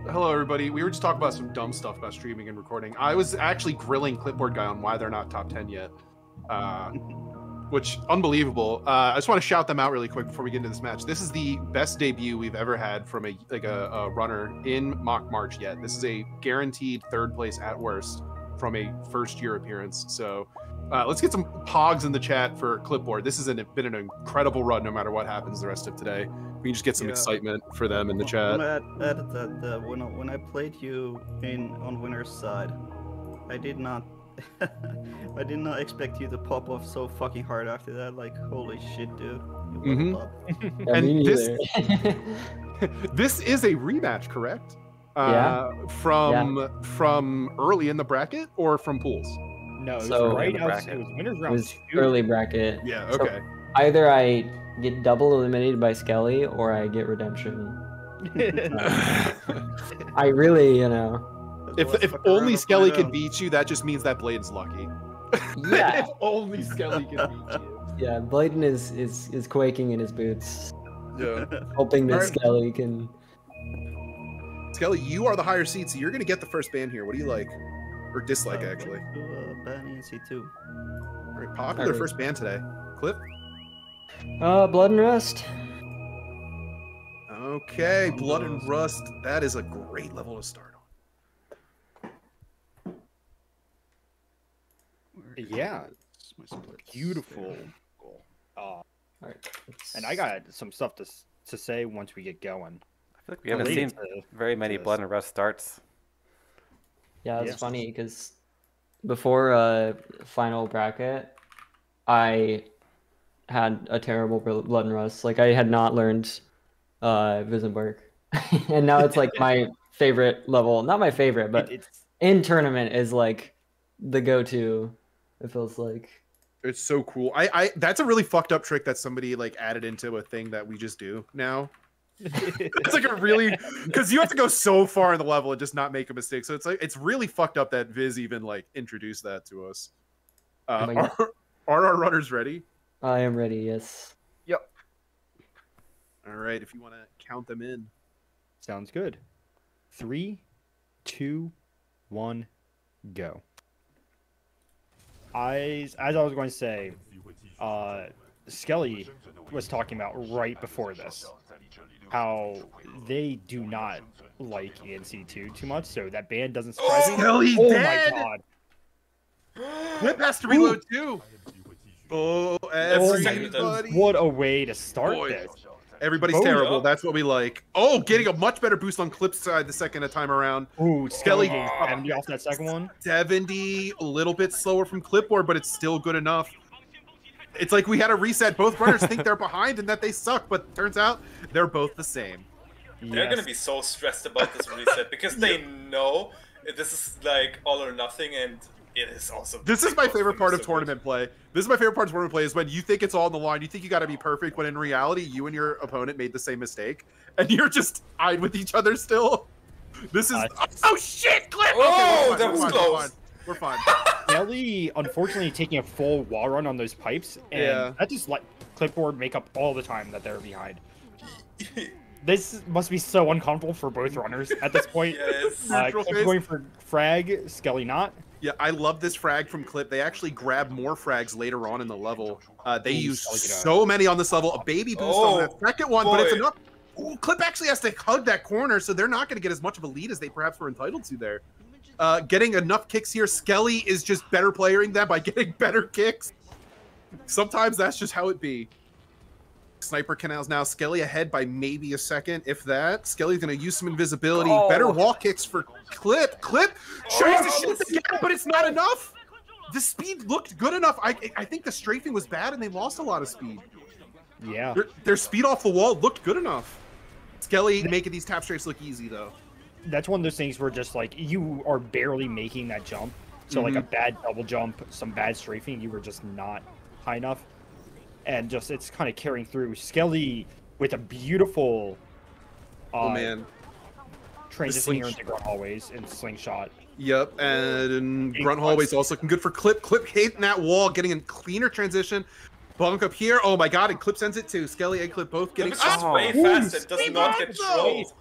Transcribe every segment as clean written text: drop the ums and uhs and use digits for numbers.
hello everybody. We were just talking about some dumb stuff about streaming and recording. I was actually grilling ClipBoardGuy on why they're not top 10 yet, which unbelievable. I just want to shout them out really quick before we get into this match. This is the best debut we've ever had from a runner in Mach March yet. This is a guaranteed third place at worst from a first year appearance. So let's get some pogs in the chat for Clipboard. This has been an incredible run no matter what happens the rest of today. We can just get some excitement for them in the chat. When I played you on winner's side, I did not I did not expect you to pop off so fucking hard after that. Like, holy shit, dude. And this is a rematch, correct? From early in the bracket or from pools? No, it was right out. It was winners round 2. Early bracket. Yeah, okay. So either I get double eliminated by Skelly or I get redemption. I really, If only Skelly can beat you, that just means that Bladen's lucky. Yeah. If only Skelly can beat you. Yeah, Bladen is quaking in his boots. Yeah. Hoping that Skelly can. Skelly, you are the higher seed, so you're gonna get the first ban here. What do you like? Or dislike, actually? Ban in C2. Very popular first ban today. Clip? Blood and Rust. Okay, Blood and Rust. That is a great level to start on. Yeah. Beautiful. And I got some stuff to say once we get going. I feel like we haven't seen very many Blood and Rust starts. Yeah, it's funny because before final bracket, I had a terrible Blood and Rust. Like, I had not learned Visenberg. And now it's like my favorite level. Not my favorite, but in tournament is like the go-to, it feels like. It's so cool. I that's a really fucked up trick that somebody like added into a thing that we just do now. It's like a really, because you have to go so far in the level and just not make a mistake. So it's like, it's really fucked up that Viz even like introduced that to us. Are our runners ready? I am ready, yes. Yep. All right, if you want to count them in. Sounds good. 3, 2, 1, go. As I was going to say, Skelly was talking about right before this how they do not like ENC2 too much, so that ban doesn't surprise me. Skelly dead! My god. Clip has to reload too. Oh, everybody. What a way to start this. Everybody's terrible. That's what we like. Oh, getting a much better boost on Clip's side the second time around. Ooh, Skelly getting 70 off that second one. 70, a little bit slower from Clipboard, but it's still good enough. It's like we had a reset. Both runners think they're behind and that they suck, but turns out they're both the same. They're going to be so stressed about this reset because they know this is like all or nothing, and it is also. This is my favorite part of tournament play. This is my favorite part of tournament play is when you think it's all on the line. You think you got to be perfect, when in reality, you and your opponent made the same mistake, and you're just eyed with each other still. This is oh shit, Clip! Oh, okay, that was close. We're fine. Skelly, unfortunately, taking a full wall run on those pipes, and that just let Clipboard make up all the time that they're behind. This must be so uncomfortable for both runners at this point. Yes. Clip going for frag, Skelly not. Yeah, I love this frag from Clip. They actually grab more frags later on in the level. They use so many on this level. A baby boost on that second one, but it's enough. Ooh, Clip actually has to hug that corner, so they're not going to get as much of a lead as they perhaps were entitled to there. Getting enough kicks here. Skelly is just better playing that by getting better kicks. Sometimes that's just how it be. Sniper canals now. Skelly ahead by maybe a second, if that. Skelly's going to use some invisibility. Better wall kicks for Clip. Clip tries to shoot again, but it's not enough. The speed looked good enough. I think the strafing was bad, and they lost a lot of speed. Yeah. Their speed off the wall looked good enough. Skelly making these tap strafes look easy, though. That's one of those things where just like you are barely making that jump. So like a bad double jump, some bad strafing, you were just not high enough. And just it's kind of carrying through. Skelly with a beautiful transition here into grunt hallways and slingshot. Yep, and grunt hallways also looking good for Clip. Clip hitting that wall, getting a cleaner transition. Bonk up here. Oh my god, and Clip sends it too. Skelly and Clip both getting way fast. It does not get trolled.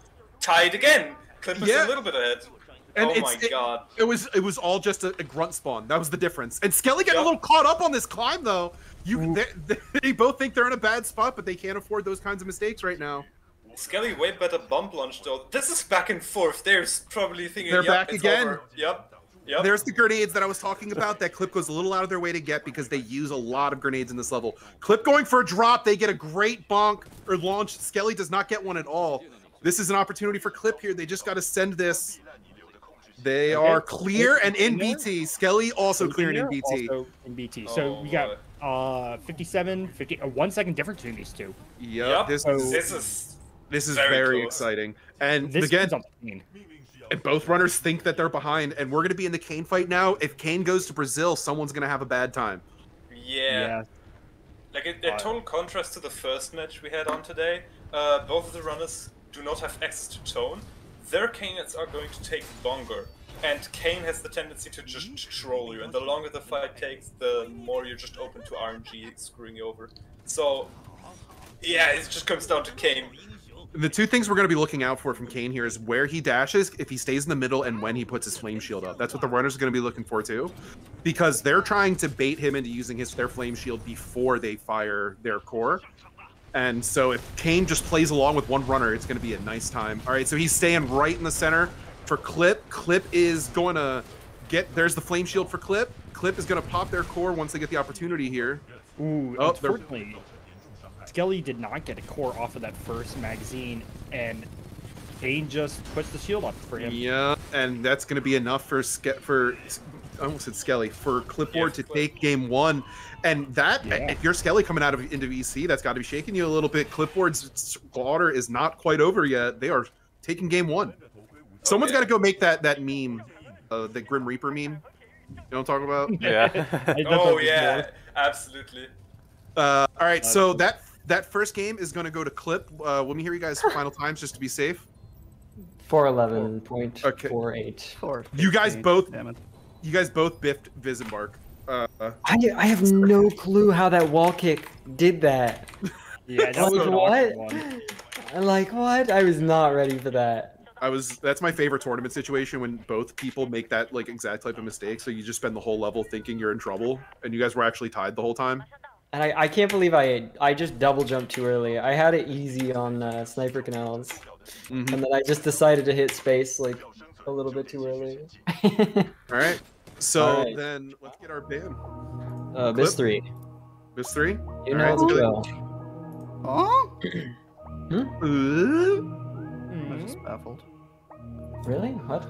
Tied again. Clip is a little bit ahead. And oh my god. It was all just a grunt spawn. That was the difference. And Skelly getting a little caught up on this climb though. They both think they're in a bad spot, but they can't afford those kinds of mistakes right now. Skelly way better bump launch though. This is back and forth. They're probably thinking they're back again. Over. Yep. There's the grenades that I was talking about that Clip goes a little out of their way to get because they use a lot of grenades in this level. Clip going for a drop, they get a great bonk or launch. Skelly does not get one at all. This is an opportunity for Clip here. They just got to send this. They are clear and in BT. Skelly also clearing in BT. Also in BT. So we got 57, 50, 1 second difference between these two. Yep. This is very exciting. And this again, and both runners think that they're behind, and we're going to be in the Kane fight now. If Kane goes to Brazil, someone's going to have a bad time. Yeah. Like a total contrast to the first match we had on today. Both of the runners do not have access to tone. Their Kanes are going to take longer, and Kane has the tendency to just troll you, and the longer the fight takes, the more you're just open to RNG screwing you over. So, yeah, it just comes down to Kane. The two things we're going to be looking out for from Kane here is where he dashes, if he stays in the middle, and when he puts his flame shield up. That's what the runners are going to be looking for too, because they're trying to bait him into using their flame shield before they fire their core. And so if Kane just plays along with one runner, it's going to be a nice time. All right, so he's staying right in the center for Clip. Clip is going to there's the flame shield for Clip. Clip is going to pop their core once they get the opportunity here. Ooh, unfortunately, Skelly did not get a core off of that first magazine, and Kane just puts the shield up for him. Yeah, and that's going to be enough for I almost said Skelly, for Clipboard to take game one. And that, if you're Skelly coming out into EC, that's got to be shaking you a little bit. Clipboard's slaughter is not quite over yet. They are taking game one. Someone's got to go make that meme, the Grim Reaper meme. You know what I'm talking about? Yeah. Oh, yeah, absolutely. All right, so that first game is going to go to Clip. Let me hear you guys' final times just to be safe. 4:11.48. You guys both biffed Visembark. I have no clue how that wall kick did that. Yeah, that was what? Like what? I was not ready for that. That's my favorite tournament situation when both people make that like exact type of mistake. So you just spend the whole level thinking you're in trouble, and you guys were actually tied the whole time. And I can't believe I just double jumped too early. I had it easy on Sniper Canals, and then I just decided to hit space like a little bit too early. All right. So then let's get our ban. Bis 3. Bis 3? You know the drill. I'm just baffled. Really? What?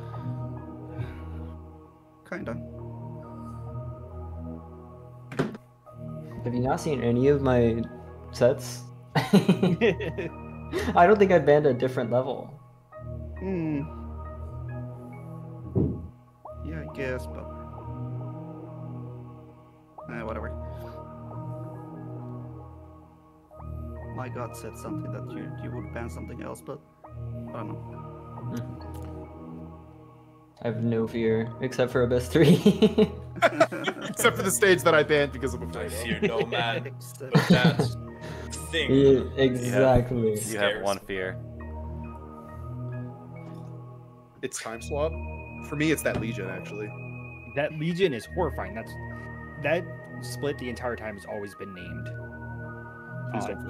Kinda. Have you not seen any of my sets? I don't think I banned a different level. Yeah, I guess, but whatever. My gut said something that you would ban something else, but I don't know. I have no fear, except for Abyss 3. Except for the stage that I banned because of a I photo. fear no man, but that thing. Yeah, exactly. You have one fear. It's time swap. For me, it's that Legion actually. That Legion is horrifying. That split the entire time has always been named.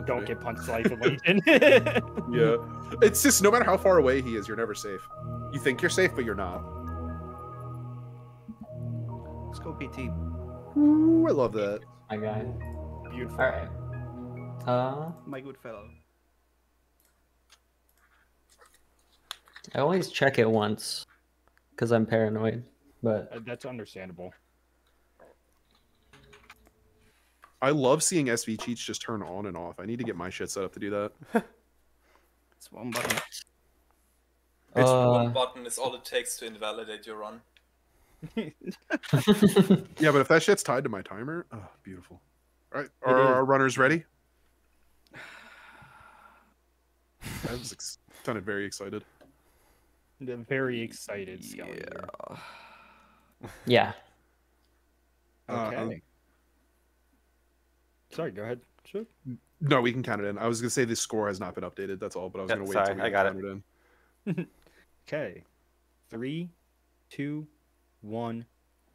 Don't get punched life with Legion. Yeah. It's just no matter how far away he is, you're never safe. You think you're safe, but you're not. Let's go PT. Ooh, I love that. My guy. Beautiful. Alright. My good fellow. I always check it once, because I'm paranoid, but... That's understandable. I love seeing SV cheats just turn on and off. I need to get my shit set up to do that. It's one button. It's one button is all it takes to invalidate your run. Yeah, but if that shit's tied to my timer, oh, beautiful. All right, are our runners ready? I was sounded very excited. I'm very excited. Yeah. Okay. Sorry, go ahead. Sure. No, we can count it in. I was gonna say the score has not been updated. That's all, but I was gonna wait till we I got count it in. Okay. 3, 2, 1,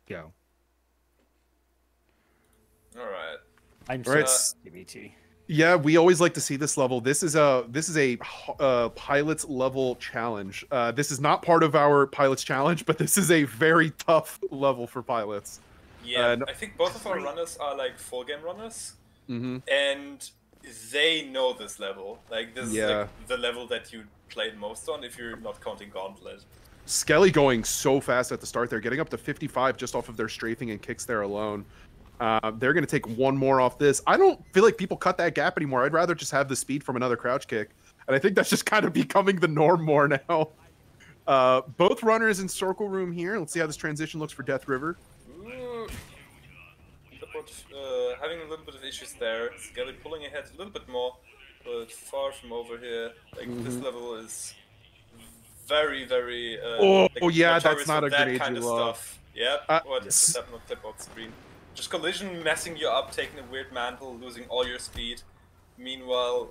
go. All right. I'm All right. so BT. Yeah, we always like to see this level. This is a pilot's level challenge. This is not part of our pilot's challenge, but this is a very tough level for pilots. Yeah, I think both of our runners are like full game runners, and they know this level. Like this is like the level that you played most on if you're not counting Gauntlet. Skelly going so fast at the start there, getting up to 55 just off of their strafing and kicks there alone. They're going to take one more off this. I don't feel like people cut that gap anymore. I'd rather just have the speed from another crouch kick. And I think that's just kind of becoming the norm more now. Both runners in circle room here. Let's see how this transition looks for Death River. Having a little bit of issues there. Skelly pulling ahead a little bit more, but far from over here. Like this level is very, very. Yeah, that's not a grenade kind you of love. stuff. Yep. What just happened on clipboard screen? Just collision messing you up, taking a weird mantle, losing all your speed. Meanwhile,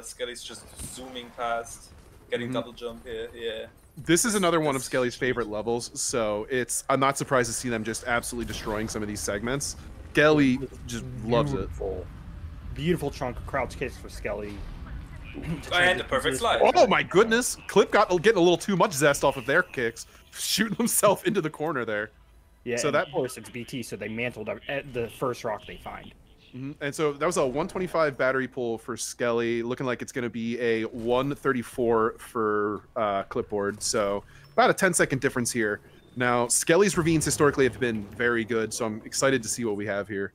Skelly's just zooming past, getting double jump here. Yeah. This is another one of Skelly's favorite levels, so I'm not surprised to see them just absolutely destroying some of these segments. Skelly just loves it. Beautiful chunk of crouch kicks for Skelly. And a perfect slide. Oh my goodness! Clip getting a little too much zest off of their kicks, shooting himself into the corner there. Yeah, so that force it's BT, so they mantled at the first rock they find. And so that was a 125 battery pull for Skelly, looking like it's going to be a 134 for Clipboard. So about a 10-second difference here. Now, Skelly's ravines historically have been very good, so I'm excited to see what we have here.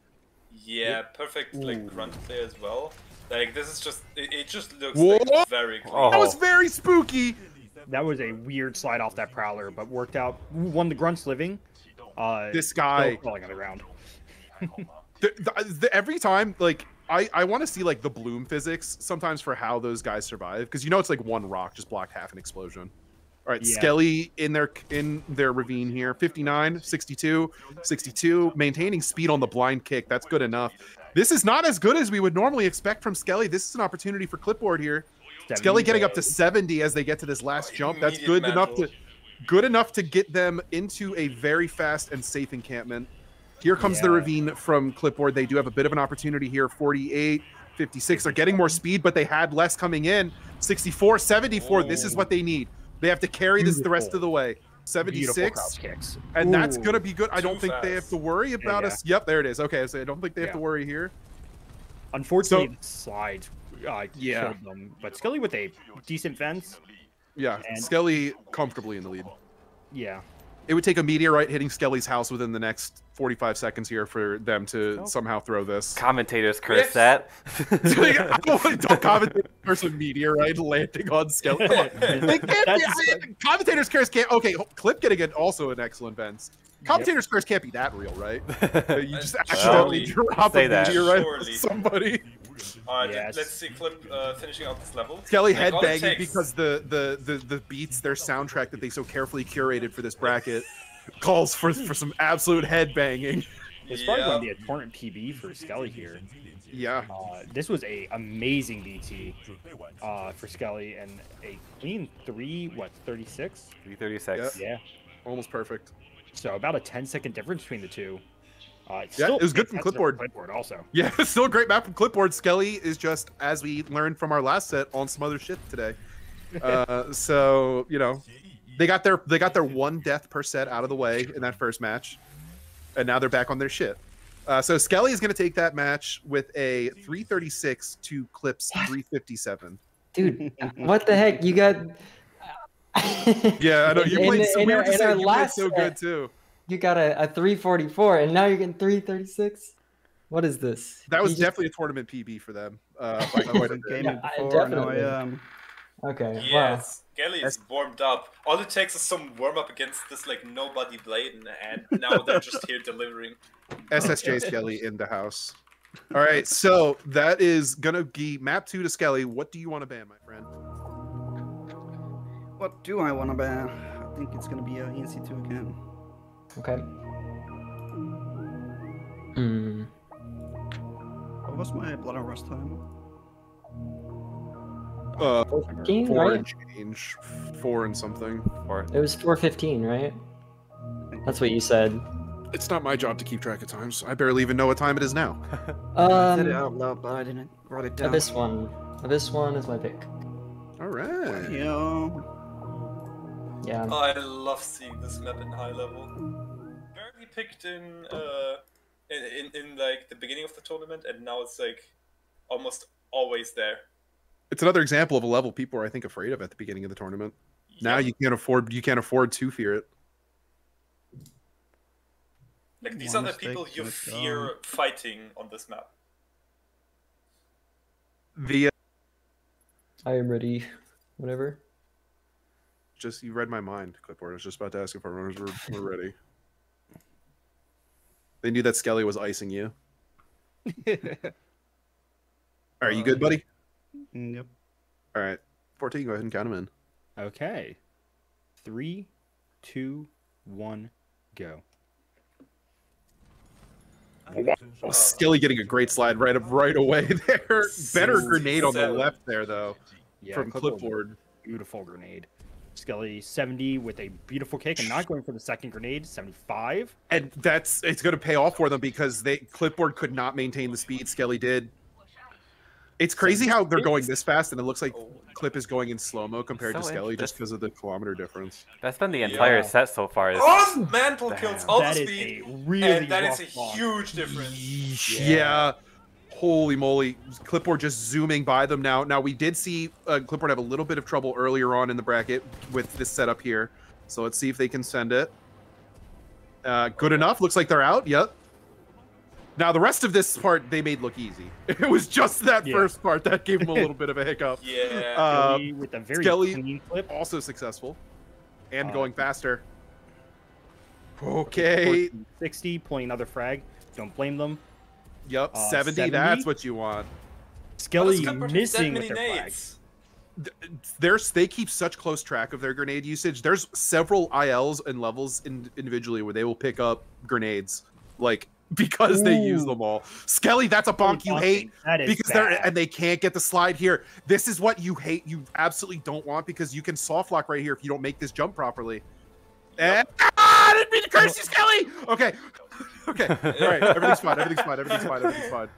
Yeah, perfect like grunt play as well. Like this is just it just looks like very clean. That was very spooky. That was a weird slide off that prowler, but worked out. One of the grunts living. This guy falling on the ground. Every time, like I want to see like the bloom physics sometimes for how those guys survive, because you know it's like one rock just blocked half an explosion. All right, yeah. Skelly in their ravine here, 59, 62, 62, maintaining speed on the blind kick. That's good enough. This is not as good as we would normally expect from Skelly. This is an opportunity for Clipboard here. Skelly getting up to 70 as they get to this last jump. That's good enough to get them into a very fast and safe encampment. Here comes the ravine from Clipboard. They do have a bit of an opportunity here. 48, 56. They're getting more speed, but they had less coming in. 64, 74. This is what they need. They have to carry this the rest of the way. 76. Kicks. And that's going to be good. I don't think they have to worry about us. Yep, there it is. Okay, so I don't think they have to worry here. Unfortunately, the slide killed them. But Skelly with a decent fence. Yeah, Skelly comfortably in the lead. Yeah. It would take a meteorite hitting Skelly's house within the next 45 seconds here for them to somehow throw this. Commentators curse that. Don't commentate curse a meteorite landing on Skelly. Commentators curse can't. Okay, Clip getting it also an excellent fence. Commentators curse can't be that real, right? You just accidentally drop a meteorite on somebody. Let's see Clip finishing out this level. Skelly headbanging because the beats, their soundtrack that they so carefully curated for this bracket, calls for some absolute headbanging. It's probably going to be a tournament PB for Skelly here. Yeah. This was a amazing BT for Skelly and a clean 36? 336. Yeah. Almost perfect. So about a 10-second difference between the two. It was good from Clipboard. Also. Yeah, it's still a great map from Clipboard. Skelly is just, as we learned from our last set, on some other shit today. So, you know, they got their one death per set out of the way in that first match, and now they're back on their shit. So Skelly is going to take that match with a 336 to Clip's 357. Dude, what the heck? You got... Yeah, I know. You played so good, too. You got a 344, and now you're getting 336? What is this? That was definitely a tournament PB for them. Okay. Yes, Skelly is warmed up. All it takes is some warm up against this like nobody Bladen, and now they're just here delivering. SSJ Skelly in the house. All right, so that is gonna be map 2 to Skelly. What do you want to ban, my friend? What do I want to ban? I think it's gonna be ENC2 again. Okay. What was my Blood and Rust time? 415, four right? and change, 4 and something. It was 415, right? That's what you said. It's not my job to keep track of times. I barely even know what time it is now. I said it out loud, but I didn't write it down. Abyss one. Abyss one is my pick. All right. Yeah. Yeah. I love seeing this map in high level. Barely picked in like the beginning of the tournament, and now it's like almost always there. It's another example of a level people are, I think, afraid of at the beginning of the tournament. Yep. Now you can't afford to fear it. Like these are the people you fear fighting on this map. I am ready. Whatever. Just you read my mind, Clipboard. I was just about to ask if our runners were ready. They knew that Skelly was icing you. Are you good, buddy? Yep. All right. 14, go ahead and count them in. Okay. 3, 2, 1, go. Oh, Skelly getting a great slide right away there. Better grenade on the left there, though, from Clipboard. Beautiful grenade. Skelly 70 with a beautiful kick and not going for the second grenade, 75. And it's going to pay off for them because Clipboard could not maintain the speed Skelly did. It's crazy how they're going this fast, and it looks like Clip is going in slow-mo compared to Skelly just because of the kilometer difference. That's been the entire set so far. Mantle kills all the speed, and that is a huge difference. Yeah. Holy moly. Clipboard just zooming by them now. Now, we did see Clipboard have a little bit of trouble earlier on in the bracket with this setup here. So let's see if they can send it. Good enough. Looks like they're out. Yep. Now, the rest of this part, they made look easy. It was just that first part that gave them a little bit of a hiccup. Yeah. With a very clean clip. Also successful. And going faster. Okay. 60, pulling another frag. Don't blame them. Yep, 70, that's what you want. Skelly missing with their flags. They keep such close track of their grenade usage. There's several ILs and levels individually where they will pick up grenades. Like... because they use them all. Skelly, that's a bonk you hate because they can't get the slide here. This is what you hate. You absolutely don't want because you can soft lock right here if you don't make this jump properly. Yep. And I didn't mean to curse you, Skelly. Okay. Okay. All right. Everything's fine. Everything's fine. Everything's fine. Everything's fine.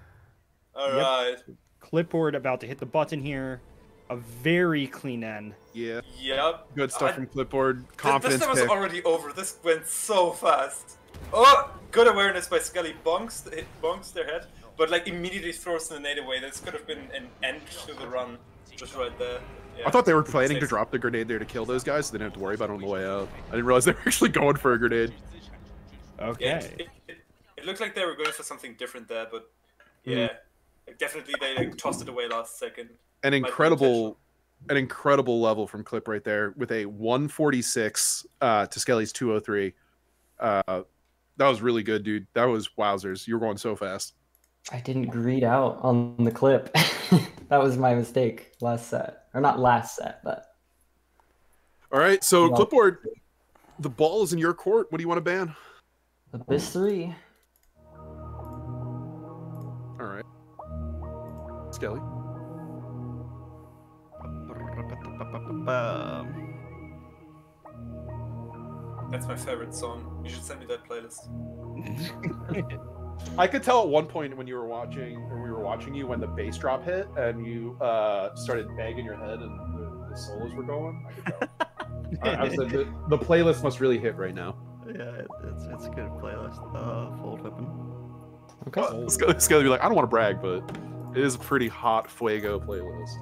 All right. Clipboard about to hit the button here. A very clean end. Yeah. Yep. Good stuff from Clipboard. Confidence. This was already over. This went so fast. Oh, good awareness by Skelly. Bonks their head, but like immediately throws the nade away. This could have been an end to the run, just right there. Yeah. I thought they were planning to drop the grenade there to kill those guys, so they didn't have to worry about it on the way out. I didn't realize they were actually going for a grenade. Okay. Yeah, it looked like they were going for something different there, but yeah, definitely they tossed it away last second. An incredible level from Clip right there with a 146 to Skelly's 203. That was really good, dude. That was wowzers. You were going so fast. I didn't greed out on the clip. That was my mistake last set. Or not last set, but... All right, so Clipboard, the ball is in your court. What do you want to ban? Abyss 3. All right. Skelly. That's my favorite song. You should send me that playlist. I could tell at one point when you were watching, or we were watching you, when the bass drop hit and you started banging your head and the solos were going. I could tell. I said the playlist must really hit right now. Yeah, it's a good playlist. Fold Weapon. Okay. Skelly be like, I don't want to brag, but it is a pretty hot Fuego playlist.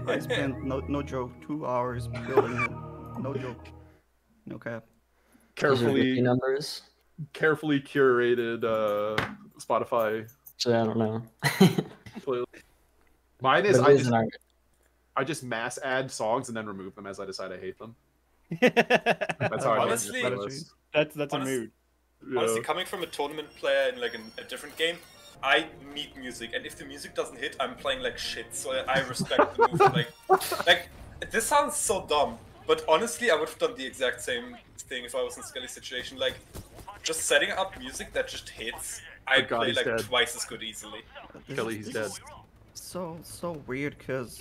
I spent no joke 2 hours building it. No joke. No cap. Carefully curated Spotify. So I don't know. Mine is I just mass add songs and then remove them as I decide I hate them. That's how honestly, that's a mood. Honestly, coming from a tournament player in like a different game, I need music, and if the music doesn't hit, I'm playing like shit. So I respect the move. Like this sounds so dumb. But honestly, I would have done the exact same thing if I was in Skelly's situation. Like, just setting up music that just hits, I'd play like twice as good easily. Skelly, he's dead. So weird, because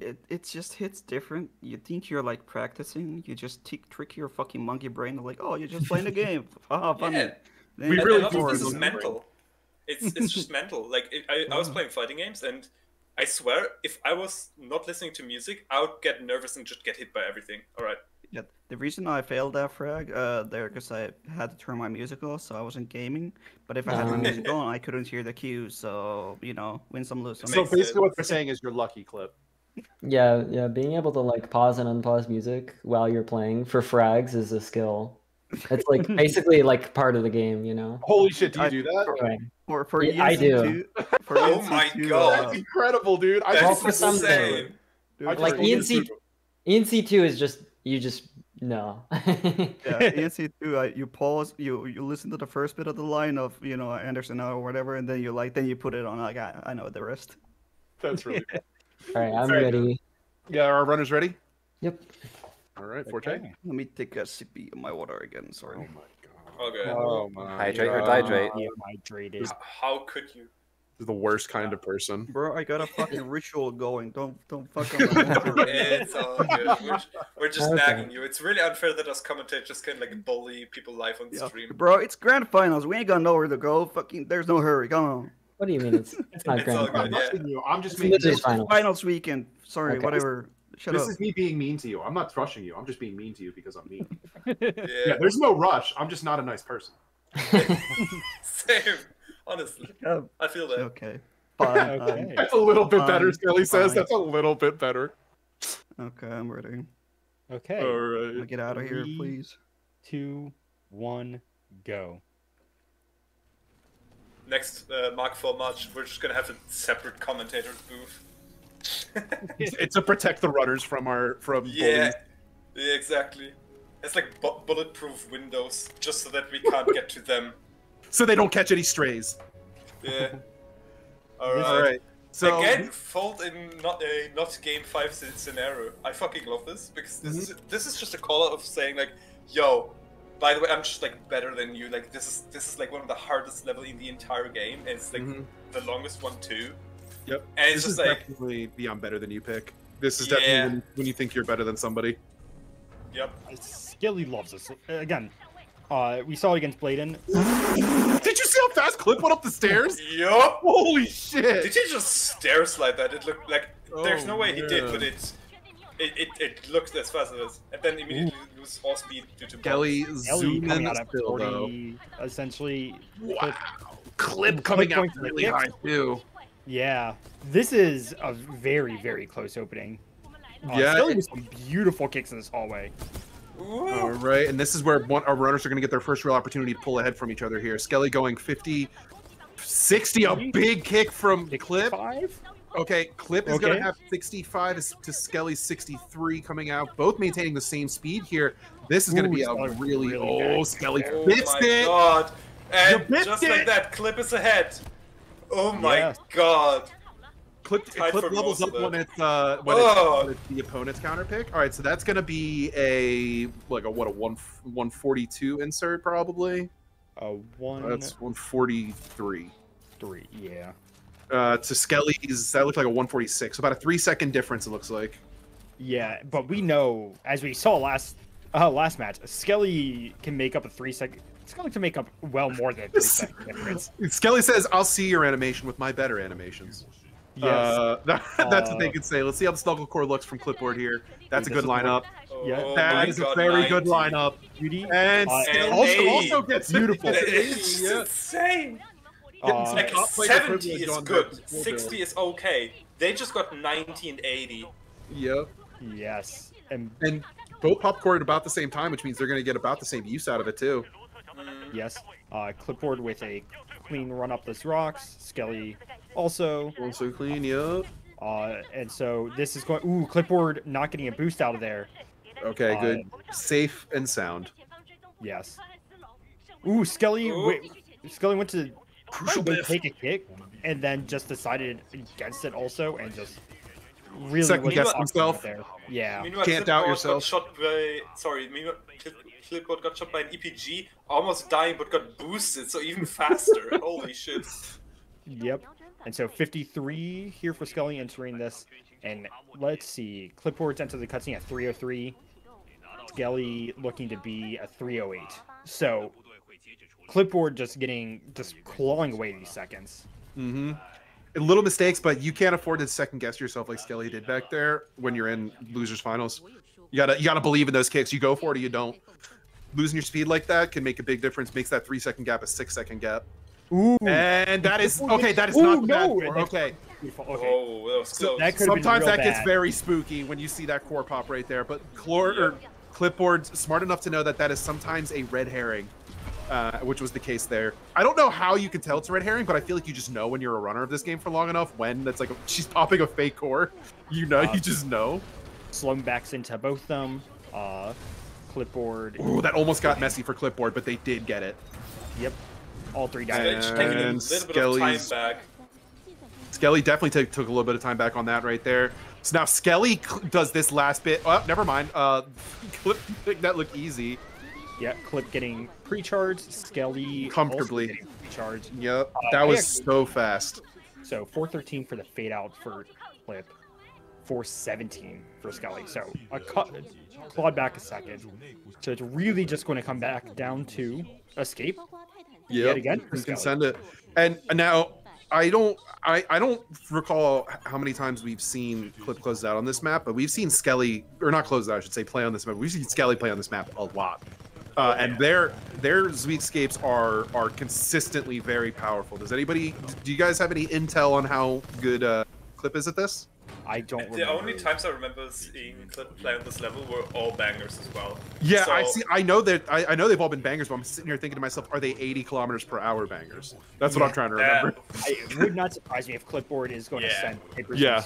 it just hits different. You think you're like practicing, you just trick your fucking monkey brain like, oh, you're just playing the game. Haha, funny. Yeah. Then We you really a lot do of this this is mental. It's just mental. Like I was playing fighting games, and I swear, if I was not listening to music, I would get nervous and just get hit by everything. All right. Yeah, the reason I failed that frag there because I had to turn my music off, so I wasn't gaming. But if I had my music on, I couldn't hear the cues. So win some, lose some. So basically, what they're saying is you're lucky, Clip. Yeah, being able to like pause and unpause music while you're playing for frags is a skill. It's like basically like part of the game, you know. Holy shit, do you do that? Right. For Yeah, I do. For Oh my god. That's incredible, dude. That's for some insane. dude, Like ENC2 is just no. Yeah, ENC2, you pause, you listen to the first bit of the line of Anderson or whatever, and then you put it on. Like I know the rest. That's really cool. All right, I'm ready. Yeah, are our runners ready? Yep. All right, Forte. Let me take a sippy of my water again. Sorry. Oh my god. Okay. Oh my Hydrate or god. dihydrate? Hydrated. How could you? This is the worst kind of person. Bro, I got a fucking ritual going. Don't fuck up my water. It's all good. We're just Okay. nagging you. It's really unfair that us commentators just can like bully people live on the Yeah. stream. Bro, it's grand finals. We ain't got nowhere to go. Fucking, there's no hurry. Come on. What do you mean it's not It's all grand good, final? yeah. I'm just It's making literally this. final. Finals weekend. Sorry, Okay. whatever. Shut This up. is me being mean to you. I'm not crushing you. I'm just being mean to you because I'm mean. Yeah. Yeah, there's no rush. I'm just not a nice person. Same. Honestly, I feel that. Okay. Fine. Okay. That's a little bit better, Skelly says. fine. That's a little bit better. Okay, I'm ready. Okay. All I'll right. get out of here, 3, please. 2, 1, go. Next Mark 4 match, we're just gonna have a separate commentator's booth. It's to protect the runners from Yeah. bullies. Yeah, exactly. It's like bulletproof windows, just so that we can't get to them. So they don't catch any strays. Yeah. All right. So Again, fault in not game 5 scenario. I fucking love this because this is just a call out of saying like, yo, by the way, I'm just like better than you. Like this is like one of the hardest level in the entire game, and it's like the longest one too. Yep. And This it's just is like, definitely the I'm better than you pick. This is Yeah. definitely when you think you're better than somebody. yep. Skilly loves this. Again, we saw it against Bladen. Did you see how fast Clip went up the stairs? Yup. Holy shit! Did he just stair slide that? It looked like there's no Oh, way he did, yeah. but it looked as fast as it is, and then immediately lose all speed due to Kelly Ellie zoom coming in out the at still though. 40, essentially. Wow. Clip coming out going for the really kicks. high too. Yeah, this is a very, very close opening. Yeah, Skilly with some beautiful kicks in this hallway. All right, and this is where our runners are going to get their first real opportunity to pull ahead from each other here. Skelly going 50, 60, a big kick from Clip. 5? Okay, Clip is going Okay. to have 65 to Skelly's 63 coming out, both maintaining the same speed here. This is going to Ooh, be a Skelly really, really good. Skelly Oh bits my it. god! And You missed just it! like that, Clip is ahead. Oh my Yes. god! Clip Tied for levels most up of when it. it's Oh. when it's the opponent's counter pick. All right, so that's going to be a 142 insert probably. 1, That's 143. 3. Yeah. To Skelly's, that looked like a 146. About a 3-second difference, it looks like. Yeah, but we know, as we saw last match, Skelly can make up a 3-second. Skelly can make up well more than a 3-second difference. Skelly says, "I'll see your animation with my better animations." Yes. That's what they could say. Let's see how the snuggle core looks from Clipboard here. That's a This good is lineup. Yeah, Oh That my is a god, very good 90. lineup. Beauty. And and also 80. gets Beautiful. It's Yeah. insane! Getting some Like, top player 70 privilege is on good, that full 60 build. is okay. They just got 90 and 80. Yep. Yes. And And both popcorn at about the same time, which means they're going to get about the same use out of it too. yes, Clipboard with a clean run up those rocks. Skelly also. Also clean, yep. And so this is going. Ooh, Clipboard not getting a boost out of there. Okay, good. Safe and sound. Yes. Ooh, Skelly. Ooh. Skelly went to Crucial go biff. take a kick and then just decided against it also and just really Second was guessed awkward himself. There. Yeah. Meanwhile, Can't doubt Clipboard yourself. Got shot by, meanwhile, Clipboard got shot by an EPG, almost dying but got boosted, so even faster. Holy shit. Yep. And so 53 here for Skelly entering this. And let's see, Clipboard's entered the cutscene at 303. Skelly looking to be a 308. So Clipboard just clawing away these seconds. Mm-hmm. Little mistakes, but you can't afford to second guess yourself like Skelly did back there when you're in losers finals. You gotta believe in those kicks. You go for it or you don't. Losing your speed like that can make a big difference. Makes that 3-second gap a 6-second gap. Ooh. And that is okay. That is not the bad core. Okay. Oh, that was close. That sometimes that gets very spooky when you see that core pop right there. But Clipboard's smart enough to know that that is sometimes a red herring, which was the case there. I don't know how you can tell it's a red herring, but I feel like you just know when you're a runner of this game for long enough when that's like she's popping a fake core. You know, you just know. Slum backs into both of them. Clipboard. Ooh, that almost got messy for Clipboard, but they did get it. Yep. All three died. And Skelly definitely took a little bit of time back on that right there. So now Skelly does this last bit. Oh, never mind. Clip make that look easy. Yeah, Clip getting pre-charged. Skelly comfortably pre-charged. Yep, that was so fast. So 413 for the fade out for Clip. 417 for Skelly. So clawed back a second. So it's really just going to come back down to escape. Yeah, again, you can send it. And now I don't recall how many times we've seen Clip close out on this map, but we've seen Skelly, or not close out, I should say, play on this map. We've seen Skelly play on this map a lot. And their Zweetscapes are consistently very powerful. Do you guys have any intel on how good Clip is at this? I don't remember. The only times I remember seeing Clip play on this level were all bangers as well. Yeah, so... I know they've all been bangers, but I'm sitting here thinking to myself, are they 80 km/h bangers? That's what I'm trying to remember. It would not surprise me if Clipboard is going to send papers. Yeah.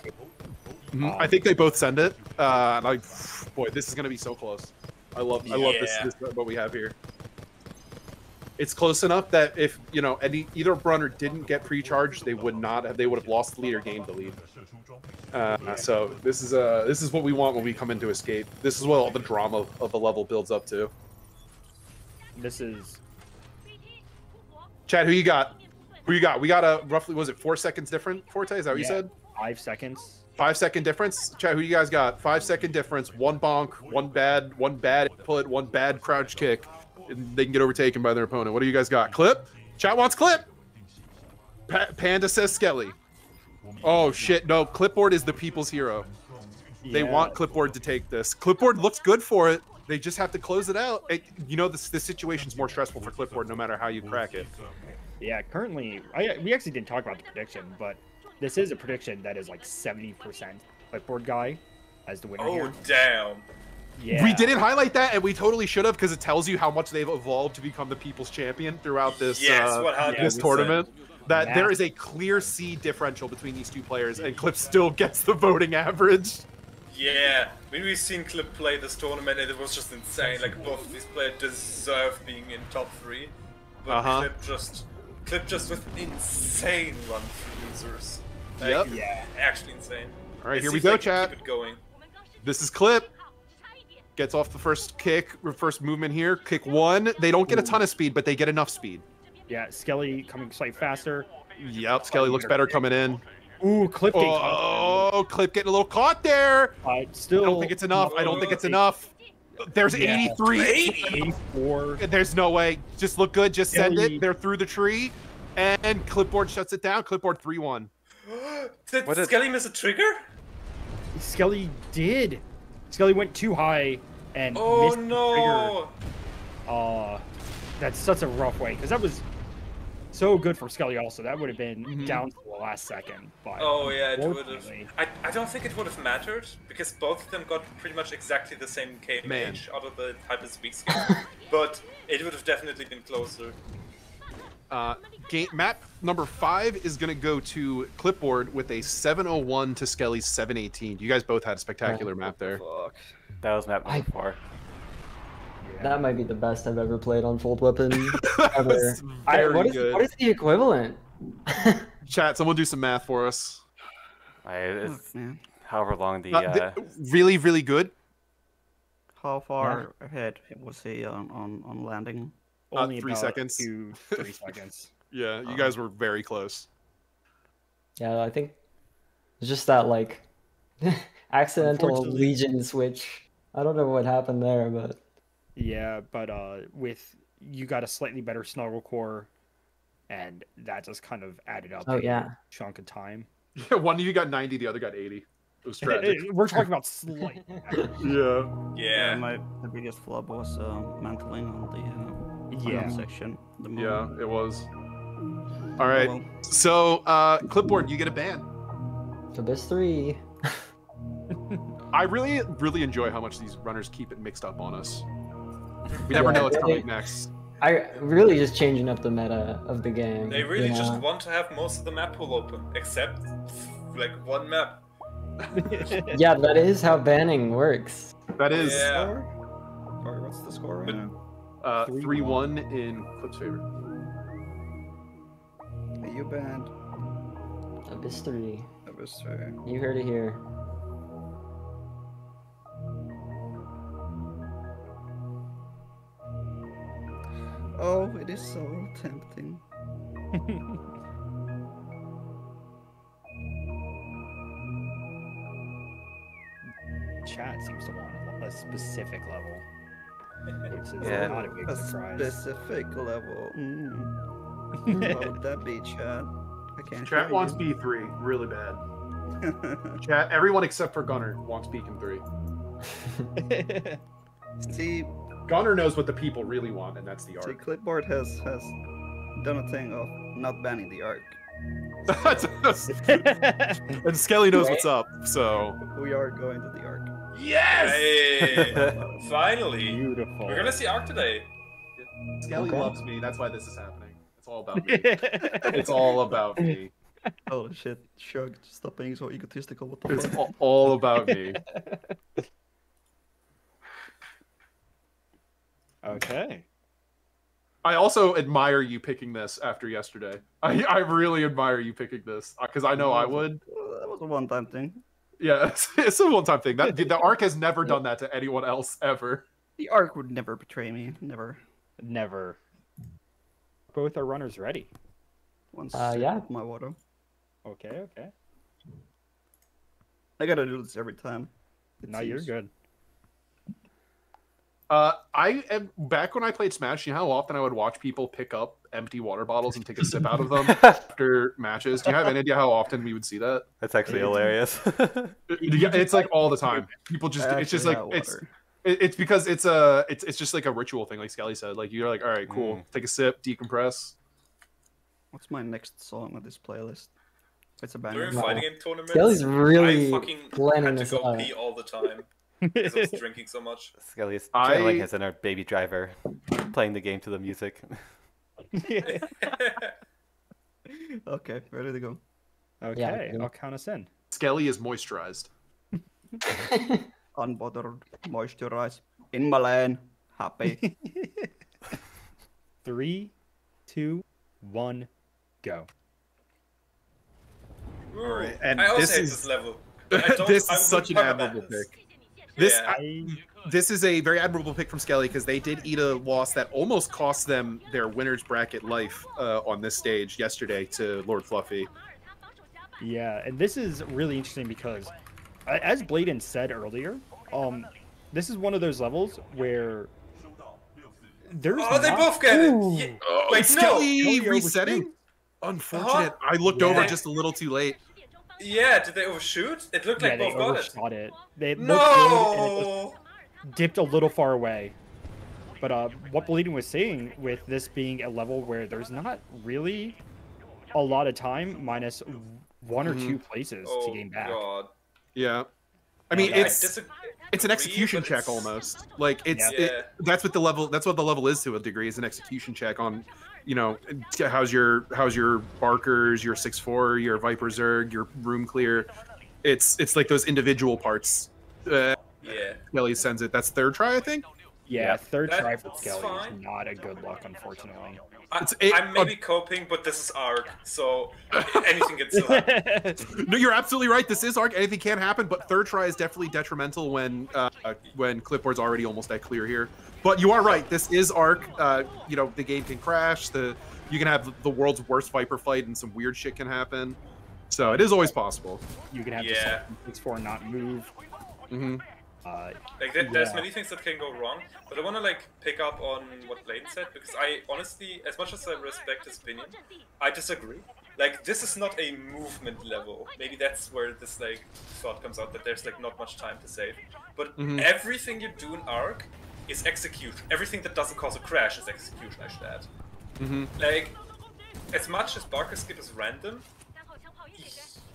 I think they both send it. Boy, this is going to be so close. I love this what we have here. It's close enough that if either runner didn't get pre-charged, they would have lost the lead or gained the lead. So this is what we want when we come into Escape. This is what all the drama of the level builds up to. This is Chad. Who you got? We got a roughly, was it 4 seconds different? Forte, is that what you said? 5 seconds. 5-second difference. Chad, who you guys got? 5-second difference. One bonk, one bad input, one bad crouch kick. And they can get overtaken by their opponent. What do you guys got? Clip? Chat wants Clip. Panda says Skelly. Oh shit! No, Clipboard is the people's hero. Yeah. They want Clipboard to take this. Clipboard looks good for it. They just have to close it out. The situation's more stressful for Clipboard no matter how you crack it. Yeah, currently, we actually didn't talk about the prediction, but this is a prediction that is like 70% ClipBoardGuy as the winner. Oh damn! Yeah. We didn't highlight that, and we totally should have, because it tells you how much they've evolved to become the people's champion throughout this this tournament. That there is a clear seed differential between these two players, and Clip still gets the voting average. Yeah, we've seen Clip play this tournament, and it was just insane. Like, both of these players deserve being in top 3, but Clip just with insane run through losers. Like, yeah, actually insane. All right, here we go, chat. Keep it going. This is Clip. Gets off the first kick, first movement here. Kick 1. They don't get a ton of speed, but they get enough speed. Yeah, Skelly coming slightly faster. Yep, Skelly looks better coming in. Ooh, Clip getting caught. Oh, Clip getting a little caught there. Still, I don't think it's enough. I don't think it's enough. There's 83. 84. There's no way. Just look good. Just send it. They're through the tree. And Clipboard shuts it down. Clipboard 3-1. Did Skelly miss a trigger? Skelly did. Skelly went too high and missed the trigger. That's such a rough way, because that was so good from Skelly also. That would have been down to the last second. But it would have. I don't think it would have mattered, because both of them got pretty much exactly the same KMH out of the Hyper Speed skill. But it would have definitely been closer. Map number 5 is going to go to Clipboard with a 701 to Skelly's 718. You guys both had a spectacular map there. That was map number 4. That might be the best I've ever played on Fold Weapon ever. What is the equivalent? Chat, someone do some math for us. However long the really, really good. How far ahead was he on landing? Only 3 seconds. 2, 3 seconds. Yeah, you guys were very close. Yeah, I think it's just that, like, Accidental Legion switch. I don't know what happened there, but yeah, but with you got a slightly better snuggle core, and that just kind of added up. Oh yeah, chunk of time. Yeah, one of you got 90, the other got 80. It was tragic. We're talking about slight. Yeah. My biggest flop was mantling on the section. Yeah, it was. All right. So, Clipboard, you get a ban. So best 3. I really enjoy how much these runners keep it mixed up on us. We never know what's coming next. I really just changing up the meta of the game. They really just want to have most of the map pool open, except like one map. Yeah, that is how banning works. That is. Yeah. Sorry, what's the score right now? 3-1 in Clip's favor. Hey, you banned. Abyss 3. Abyss 3. You heard it here. Oh, it is so tempting. Chat seems to want a specific level, which is not a big surprise. Specific level. What would that be, chat? I can't. Chat wants B3 really bad. Chat, everyone except for Gunner wants Beacon 3. See, Gunner knows what the people really want, and that's the see, arc. Clipboard has done a thing of not banning the arc. And Skelly knows what's up, so We are going to the arc. yes. Hey, finally, Beautiful. we're gonna see Arc today. Skelly loves me. That's why this is happening. It's all about me. It's all about me. Holy shit, Shug, stop being so egotistical. What the It's fuck? all about me. Okay. I also admire you picking this after yesterday. I really admire you picking this because I know I would. That was a one-time thing. Yeah, it's a one-time thing. The arc has never done that to anyone else ever. The arc would never betray me. Never. Never. Both are runners ready. Once yeah. my water. Okay. I gotta do this every time. No, you're good. I am back when I played Smash. You know how often I would watch people pick up empty water bottles and take a sip out of them after matches? Do you have any idea how often we would see that? That's actually hilarious. Yeah, it's like all the time. People just it's just like it's because it's just like a ritual thing, like Skelly said. Like you're like, all right, cool, take a sip, decompress. What's my next song on this playlist? It's a banger. During fighting game tournaments, Skelly's really I fucking planning had to this go out. pee all the time because I was drinking so much. Skelly's channeling his inner baby driver, playing the game to the music. Okay, ready to go. Okay, Yeah. I'll count us in. Skelly is moisturized. Unbothered, moisturized, in my lane, happy. 3, 2, 1, go. All right, and I also this hate is- this level. This is such an admirable pick. This Yeah. this is a very admirable pick from Skelly because they did eat a loss that almost cost them their winners bracket life on this stage yesterday to Lord Fluffy. Yeah, and this is really interesting because, as Bladen said earlier, this is one of those levels where there's they both get it. Yeah. Wait, Skelly no. resetting? Unfortunate. I looked over just a little too late. Yeah, did they overshoot? It looked like they both got it. overshot it. They looked good and it No! just dipped a little far away. But what Bladen was saying with this being a level where there's not really a lot of time, minus 1 or 2 places to gain back. God. Yeah. I mean, I it's an execution but check it's- almost. Like it's Yeah. that's what the level is to a degree, is an execution check on, you know, how's your Barkers, your 6-4, your Viper Zerg, your room clear. It's like those individual parts. Yeah. Kelly sends it. That's third try, I think. Yeah, third try for That's Skelly fine. is not a good luck, unfortunately. I'm maybe coping, but this is Arc, so anything can still happen. No, you're absolutely right. This is Arc. Anything can happen, but third try is definitely detrimental when Clipboard's already almost at clear here. But you are right. This is Arc. You know, the game can crash. You can have the world's worst Viper fight, and some weird shit can happen. So it is always possible. You can have just 6-4 and not move. Like there's many things that can go wrong, but I want to like pick up on what Blaine said, because I honestly, as much as I respect his opinion, I disagree. Like, this is not a movement level. Maybe that's where this like thought comes out, that there's like not much time to save. But everything you do in Arc is execution. Everything that doesn't cause a crash is execution, I should add. Like, as much as Barker skip is random,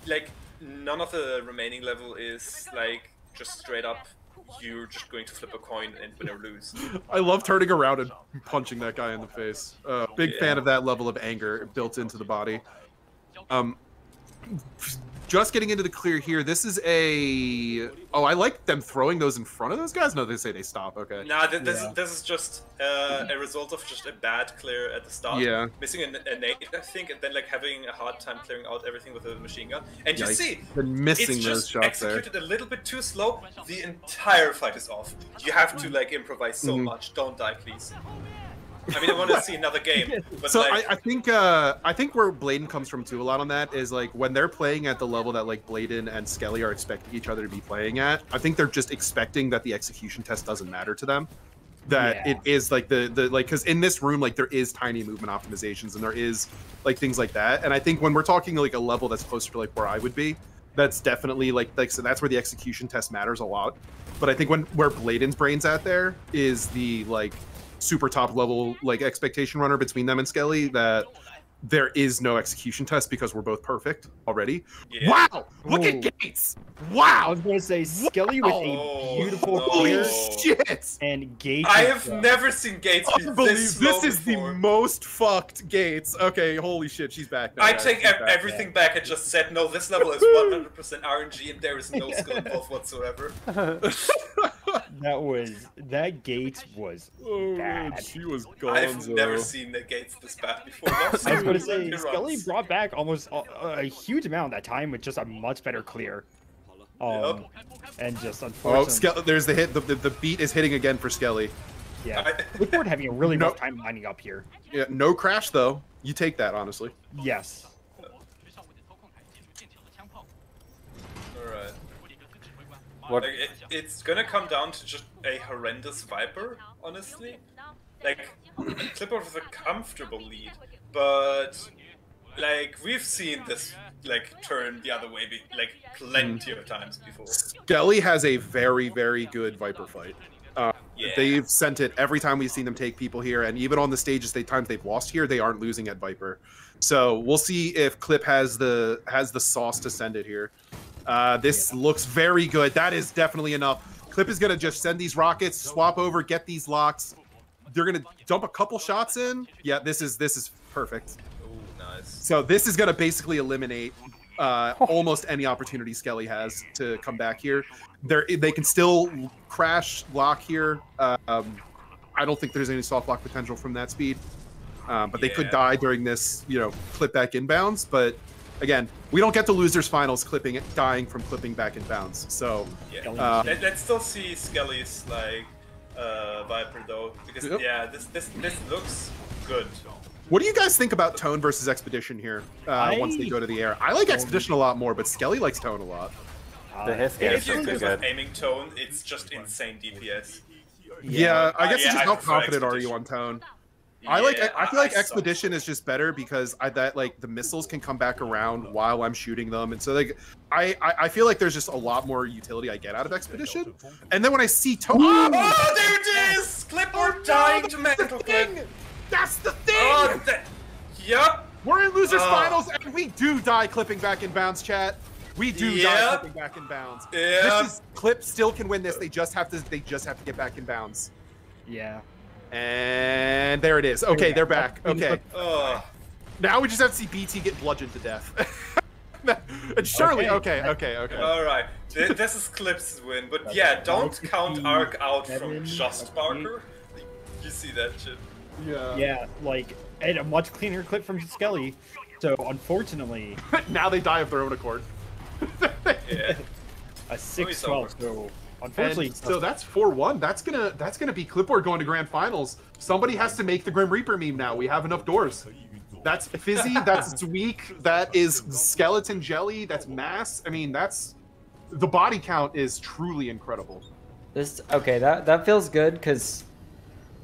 like none of the remaining level is like just straight up you're just going to flip a coin and win or lose. I love turning around and punching that guy in the face. Big fan of that level of anger built into the body. Just getting into the clear here. This is a... Oh, I like them throwing those in front of those guys? No, they say they stop. Okay. Nah, this is just a result of just a bad clear at the start. Yeah. Missing a nade, I think, and then like having a hard time clearing out everything with a machine gun. And you see, been missing it's those just shots executed a little bit too slow. The entire fight is off. You have to like improvise so much. Don't die, please. I mean, I want to see another game. But so like... I think where Bladen comes from too a lot on that is like when they're playing at the level that like Bladen and Skelly are expecting each other to be playing at. I think they're just expecting that the execution test doesn't matter to them. That it is like the like, because in this room like there is tiny movement optimizations and there is like things like that. And I think when we're talking like a level that's closer to like where I would be, that's definitely like so that's where the execution test matters a lot. But I think where Bladen's brain's at there is the like super top level like expectation runner between them and Skelly, that there is no execution test because we're both perfect already. Wow, look at Gates. Wow, I was gonna say Skelly with a beautiful holy shit, and Gates. I have never seen Gates be this slow This is before. the most fucked Gates. Okay, holy shit, she's back now. I take everything back. I just said no. This level is 100% RNG, and there is no skill involved whatsoever. That Gates was bad. She was gone. I've never seen the Gates this bad before. I was gonna say Skelly brought back almost a huge amount that time with just a much better clear. And just unfortunately, there's the hit. The beat is hitting again for Skelly. Yeah, ClipBoard having a really rough time lining up here. Yeah, no crash though. You take that honestly. Yes. Like, it's gonna come down to just a horrendous Viper, honestly. Like, ClipBoard with a comfortable lead, but like we've seen this like turn the other way like plenty of times before. Skelly has a very, very good Viper fight. They've sent it every time we've seen them take people here, and even on the stages times they've lost here, they aren't losing at Viper. So we'll see if Clip has the sauce to send it here. This looks very good. That is definitely enough. Clip is gonna just send these rockets, swap over, get these locks. They're gonna dump a couple shots in. Yeah, this is perfect. Nice. So this is gonna basically eliminate almost any opportunity Skelly has to come back here. They can still crash lock here. I don't think there's any soft lock potential from that speed, but they could die during this, clip back inbounds. But again, we don't get to losers finals dying from clipping back inbounds. So let's still see Skelly's like Viper though, because this looks good. What do you guys think about Tone versus Expedition here once they go to the air? I like Expedition a lot more, but Skelly likes Tone a lot. If you're good with aiming Tone, it's just insane DPS. Yeah, I guess it's just how confident are you on Tone? I feel like Expedition is just better because the missiles can come back around while I'm shooting them, and so like I feel like there's just a lot more utility I get out of Expedition. And then when I see Tone, oh, there it is! ClipBoard dying to Mental Clip. That's the thing! Yep! We're in losers finals, and we do die clipping back in bounds, chat. We do die clipping back in bounds. This is Clip still can win this. They just have to get back in bounds. Yeah. And there it is. Okay, they're back. Okay. Now we just have to see BT get bludgeoned to death. And surely, okay. All right, this is Clip's win, but yeah, don't count Arc out from just Barker. You see that shit? Yeah, and a much cleaner clip from Skelly. So unfortunately, now they die of their own accord. A 6-12. So unfortunately, so that's 4-1. That's gonna be ClipBoard going to grand finals. Somebody has to make the Grim Reaper meme now. We have enough doors. That's Fizzy, that's Zweek, that is Skeleton Jelly, that's Mass. I mean, that's... The body count is truly incredible. Okay, that feels good, because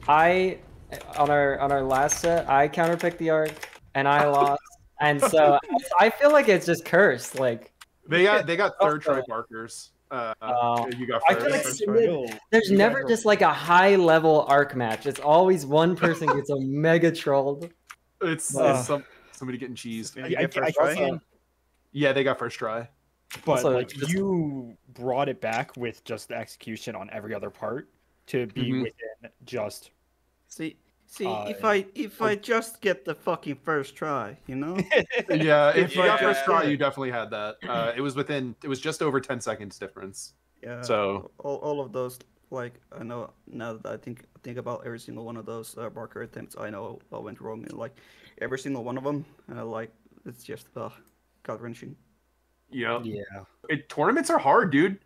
on our last set, I counterpicked the arc, and I lost. And so I feel like it's just cursed. Like they got third try markers. You got I feel like there's never just like a high level arc match. It's always one person gets a mega trolled. It's somebody getting cheesed. Yeah, they got first try. But like you brought it back with just the execution on every other part to be within just. See, if I just get the fucking first try, you know? Yeah, if you got first try, you definitely had that. It was just over 10 seconds difference. Yeah. So all of those, like, I know now that I think about every single one of those marker attempts, I know what went wrong in like every single one of them, and like it's just gut wrenching. Yeah. Tournaments are hard, dude.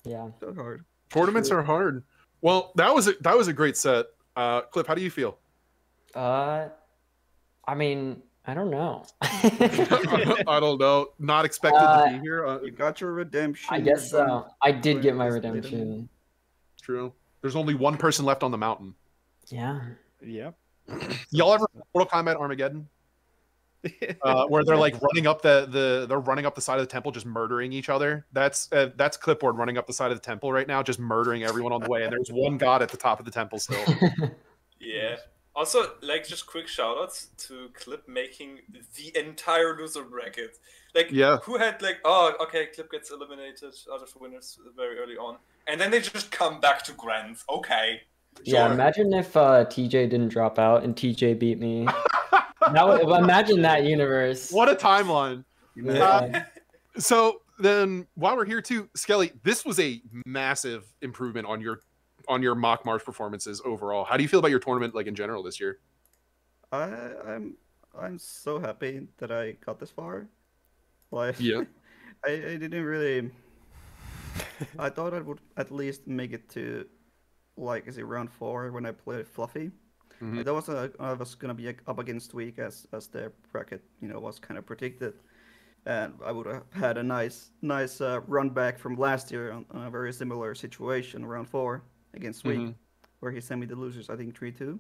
Yeah, so hard. Tournaments are hard. Well, that was a great set. Clip, how do you feel? I mean, I don't know. I don't know. Not expected to be here. You got your redemption. I guess so. I did get my redemption. True. There's only one person left on the mountain. Yeah. Yep. Y'all ever Mortal Kombat Armageddon? Where they're like running up they're running up the side of the temple, just murdering each other. That's Clipboard running up the side of the temple right now, just murdering everyone on the way. And there's one god at the top of the temple still. Yeah. Also, like, just quick shoutouts to Clip making the entire loser bracket. Like, who had like, oh, okay, Clip gets eliminated out of the winners very early on, and then they just come back to Grands. Okay. Yeah, imagine if TJ didn't drop out and TJ beat me. Imagine that universe. What a timeline. So then, while we're here too, Skelly, this was a massive improvement on your Mach Mars performances overall. How do you feel about your tournament, like in general, this year? I'm so happy that I got this far. Like, I didn't really. I thought I would at least make it to, like, is it round 4 when I played Fluffy. That was I was gonna be up against Week as the bracket, was kind of predicted, and I would have had a nice run back from last year on a very similar situation, round 4 against Week, where he sent me the losers, I think 3-2.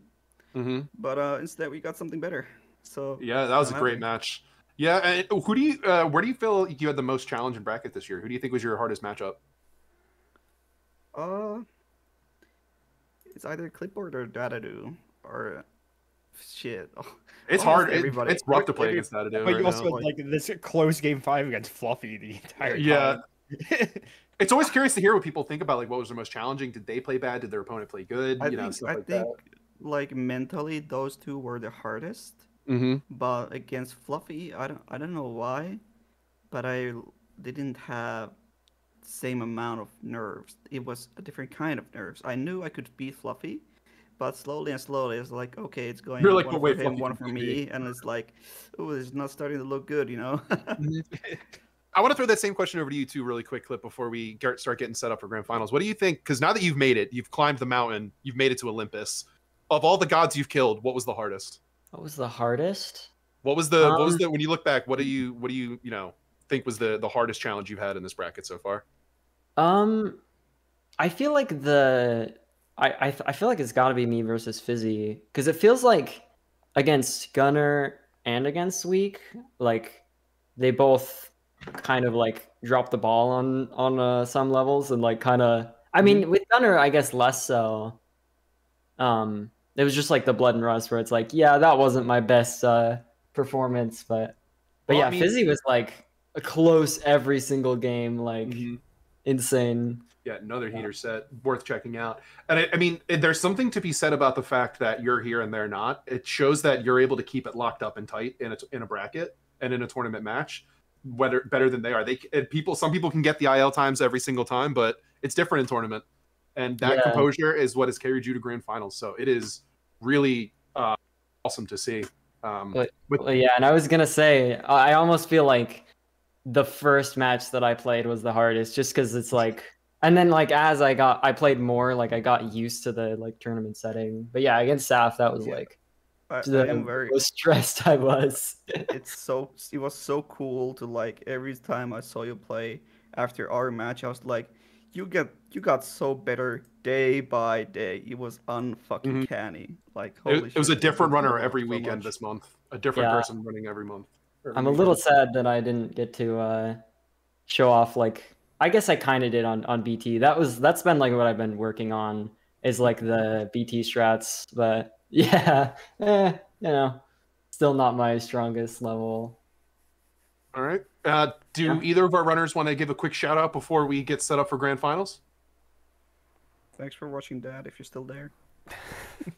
But instead we got something better. So yeah, that was a great match. Yeah, and who do you where do you feel you had the most challenge in bracket this year? Who do you think was your hardest matchup? It's either Clipboard or Dadadoo. Or shit. It's hard. It's rough to play against Dadadoo. But you also had like this close game 5 against Fluffy the entire time. Yeah. It's always curious to hear what people think about, like, what was the most challenging. Did they play bad? Did their opponent play good? I think like mentally those two were the hardest. But against Fluffy, I don't know why, but I didn't have the same amount of nerves. It was a different kind of nerves. I knew I could beat Fluffy. But slowly, it's like, okay, it's going like, one for him, one for me, and it's like, oh, it's not starting to look good, I want to throw that same question over to you too, really quick, Clip, before we start getting set up for grand finals. What do you think? Because now that you've made it, you've climbed the mountain, you've made it to Olympus. Of all the gods you've killed, what was the hardest? What was the hardest? What was the when you look back? What do you think was the hardest challenge you've had in this bracket so far? I feel like I feel like it's got to be me versus Fizzy, because it feels like against Gunner and against Week, like they both kind of like dropped the ball on some levels, and like kind of, I mean, with Gunner I guess less so. It was just like the Blood and Rust where it's like, yeah, that wasn't my best performance, but yeah, I mean, Fizzy was like a close every single game, like insane. Yeah, another heater set, worth checking out. And I mean, there's something to be said about the fact that you're here and they're not. It shows that you're able to keep it locked up and tight in a bracket and in a tournament match, better than they are. Some people can get the IL times every single time, but it's different in tournament. And that composure is what has carried you to grand finals. So it is really awesome to see. Yeah, and I was gonna say, I almost feel like the first match that I played was the hardest, just because it's like. And then, like, as I played more, like, I got used to the, like, tournament setting. But yeah, against Saf, that was, like, I am very stressed I was. It was so cool to like every time I saw you play after our match, I was like, you got so better day by day. It was unfucking canny. Like holy it was shit, a different runner every so weekend much. this month. A different person running every month. I'm a little sad that I didn't get to show off. Like, I guess I kind of did on BT. That's been like what I've been working on, is like the BT strats. But yeah, you know, still not my strongest level. All right. Do either of our runners want to give a quick shout out before we get set up for grand finals? Thanks for watching, Dad, if you're still there.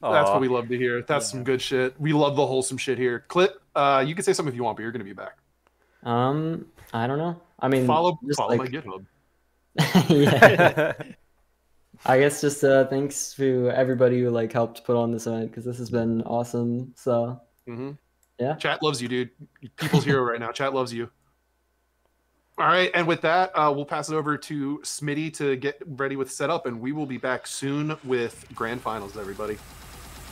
That's what we love to hear. That's some good shit. We love the wholesome shit here. Clip, you can say something if you want, but you're going to be back. I don't know. I mean, follow like... my GitHub. Yeah. I guess just thanks to everybody who like helped put on this event, because this has been awesome. So yeah, chat loves you, dude. People's hero right now. Chat loves you. All right, and with that, we'll pass it over to Smitty to get ready with setup, and we will be back soon with grand finals, everybody.